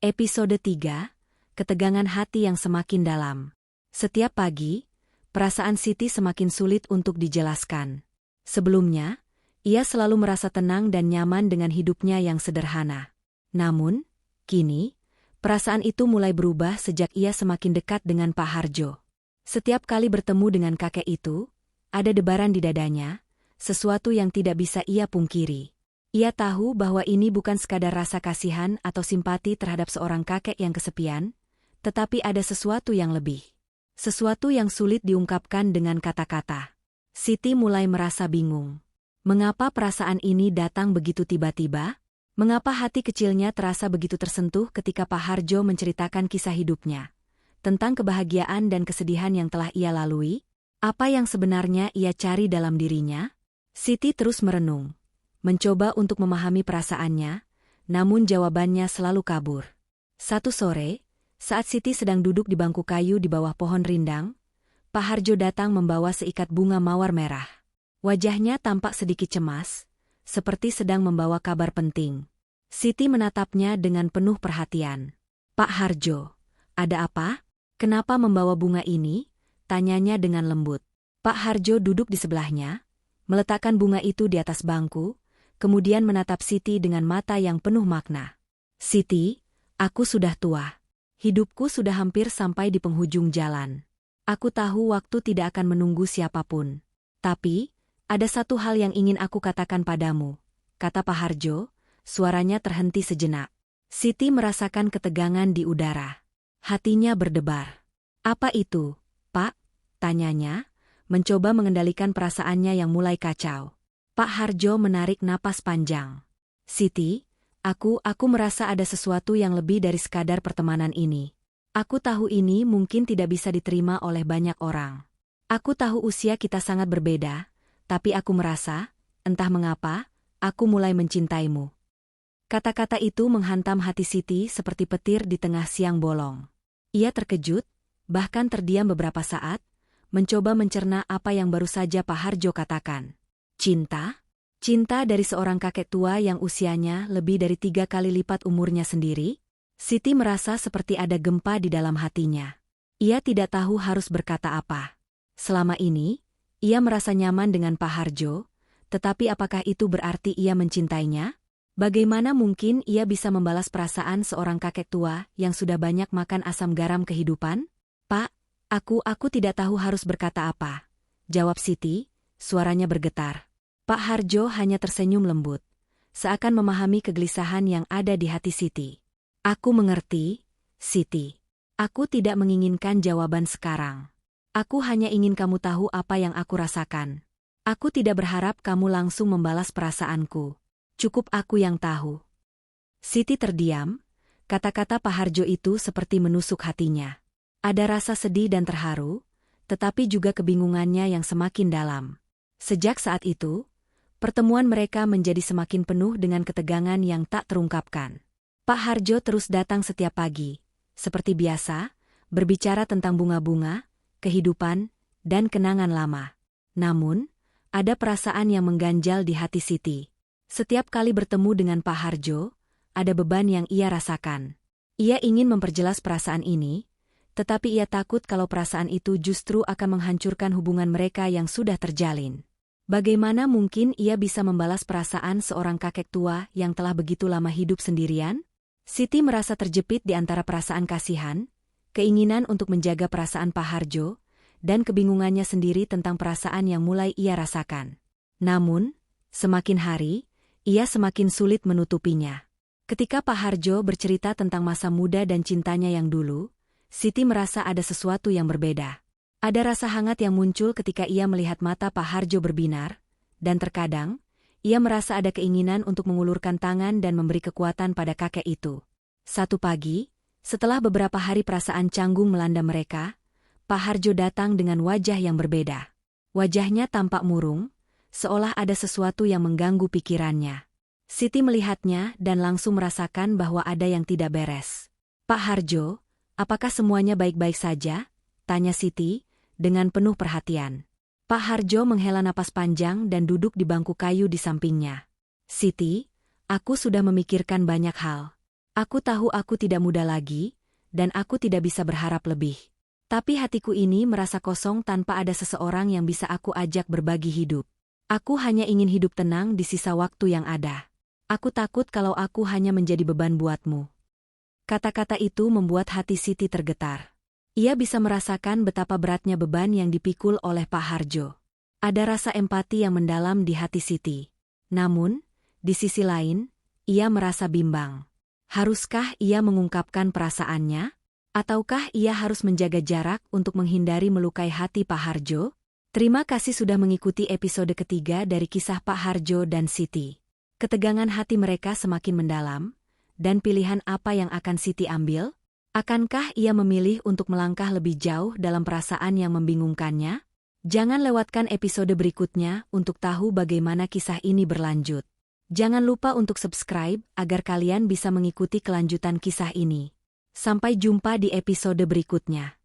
Episode 3, Ketegangan Hati yang Semakin Dalam. Setiap pagi, perasaan Siti semakin sulit untuk dijelaskan. Sebelumnya, ia selalu merasa tenang dan nyaman dengan hidupnya yang sederhana. Namun, kini, perasaan itu mulai berubah sejak ia semakin dekat dengan Pak Harjo. Setiap kali bertemu dengan kakek itu, ada debaran di dadanya, sesuatu yang tidak bisa ia pungkiri. Ia tahu bahwa ini bukan sekadar rasa kasihan atau simpati terhadap seorang kakek yang kesepian, tetapi ada sesuatu yang lebih. Sesuatu yang sulit diungkapkan dengan kata-kata. Siti mulai merasa bingung. Mengapa perasaan ini datang begitu tiba-tiba? Mengapa hati kecilnya terasa begitu tersentuh ketika Pak Harjo menceritakan kisah hidupnya? Tentang kebahagiaan dan kesedihan yang telah ia lalui? Apa yang sebenarnya ia cari dalam dirinya? Siti terus merenung. Mencoba untuk memahami perasaannya, namun jawabannya selalu kabur. Satu sore, saat Siti sedang duduk di bangku kayu di bawah pohon rindang, Pak Harjo datang membawa seikat bunga mawar merah. Wajahnya tampak sedikit cemas, seperti sedang membawa kabar penting. Siti menatapnya dengan penuh perhatian. "Pak Harjo, ada apa? Kenapa membawa bunga ini?" tanyanya dengan lembut. Pak Harjo duduk di sebelahnya, meletakkan bunga itu di atas bangku, kemudian menatap Siti dengan mata yang penuh makna. "Siti, aku sudah tua. Hidupku sudah hampir sampai di penghujung jalan. Aku tahu waktu tidak akan menunggu siapapun. Tapi, ada satu hal yang ingin aku katakan padamu," kata Pak Harjo, suaranya terhenti sejenak. Siti merasakan ketegangan di udara. Hatinya berdebar. "Apa itu, Pak?" tanyanya, mencoba mengendalikan perasaannya yang mulai kacau. Pak Harjo menarik napas panjang. "Siti, aku merasa ada sesuatu yang lebih dari sekadar pertemanan ini. Aku tahu ini mungkin tidak bisa diterima oleh banyak orang. Aku tahu usia kita sangat berbeda, tapi aku merasa, entah mengapa, aku mulai mencintaimu." Kata-kata itu menghantam hati Siti seperti petir di tengah siang bolong. Ia terkejut, bahkan terdiam beberapa saat, mencoba mencerna apa yang baru saja Pak Harjo katakan. Cinta? Cinta dari seorang kakek tua yang usianya lebih dari 3 kali lipat umurnya sendiri? Siti merasa seperti ada gempa di dalam hatinya. Ia tidak tahu harus berkata apa. Selama ini, ia merasa nyaman dengan Pak Harjo, tetapi apakah itu berarti ia mencintainya? Bagaimana mungkin ia bisa membalas perasaan seorang kakek tua yang sudah banyak makan asam garam kehidupan? "Pak, aku tidak tahu harus berkata apa," jawab Siti, suaranya bergetar. Pak Harjo hanya tersenyum lembut, seakan memahami kegelisahan yang ada di hati Siti. "Aku mengerti, Siti. Aku tidak menginginkan jawaban sekarang. Aku hanya ingin kamu tahu apa yang aku rasakan. Aku tidak berharap kamu langsung membalas perasaanku. Cukup aku yang tahu." Siti terdiam, kata-kata Pak Harjo itu seperti menusuk hatinya. Ada rasa sedih dan terharu, tetapi juga kebingungannya yang semakin dalam. Sejak saat itu, pertemuan mereka menjadi semakin penuh dengan ketegangan yang tak terungkapkan. Pak Harjo terus datang setiap pagi, seperti biasa, berbicara tentang bunga-bunga, kehidupan, dan kenangan lama. Namun, ada perasaan yang mengganjal di hati Siti. Setiap kali bertemu dengan Pak Harjo, ada beban yang ia rasakan. Ia ingin memperjelas perasaan ini, tetapi ia takut kalau perasaan itu justru akan menghancurkan hubungan mereka yang sudah terjalin. Bagaimana mungkin ia bisa membalas perasaan seorang kakek tua yang telah begitu lama hidup sendirian? Siti merasa terjepit di antara perasaan kasihan, keinginan untuk menjaga perasaan Pak Harjo, dan kebingungannya sendiri tentang perasaan yang mulai ia rasakan. Namun, semakin hari, ia semakin sulit menutupinya. Ketika Pak Harjo bercerita tentang masa muda dan cintanya yang dulu, Siti merasa ada sesuatu yang berbeda. Ada rasa hangat yang muncul ketika ia melihat mata Pak Harjo berbinar, dan terkadang, ia merasa ada keinginan untuk mengulurkan tangan dan memberi kekuatan pada kakek itu. Satu pagi, setelah beberapa hari perasaan canggung melanda mereka, Pak Harjo datang dengan wajah yang berbeda. Wajahnya tampak murung, seolah ada sesuatu yang mengganggu pikirannya. Siti melihatnya dan langsung merasakan bahwa ada yang tidak beres. "Pak Harjo, apakah semuanya baik-baik saja?" tanya Siti, dengan penuh perhatian. Pak Harjo menghela napas panjang dan duduk di bangku kayu di sampingnya. "Siti, aku sudah memikirkan banyak hal. Aku tahu aku tidak muda lagi, dan aku tidak bisa berharap lebih. Tapi hatiku ini merasa kosong tanpa ada seseorang yang bisa aku ajak berbagi hidup. Aku hanya ingin hidup tenang di sisa waktu yang ada. Aku takut kalau aku hanya menjadi beban buatmu. Kata-kata itu membuat hati Siti tergetar. Ia bisa merasakan betapa beratnya beban yang dipikul oleh Pak Harjo. Ada rasa empati yang mendalam di hati Siti. Namun, di sisi lain, ia merasa bimbang. Haruskah ia mengungkapkan perasaannya? Ataukah ia harus menjaga jarak untuk menghindari melukai hati Pak Harjo? Terima kasih sudah mengikuti episode ketiga dari kisah Pak Harjo dan Siti. Ketegangan hati mereka semakin mendalam, dan pilihan apa yang akan Siti ambil? Akankah ia memilih untuk melangkah lebih jauh dalam perasaan yang membingungkannya? Jangan lewatkan episode berikutnya untuk tahu bagaimana kisah ini berlanjut. Jangan lupa untuk subscribe agar kalian bisa mengikuti kelanjutan kisah ini. Sampai jumpa di episode berikutnya.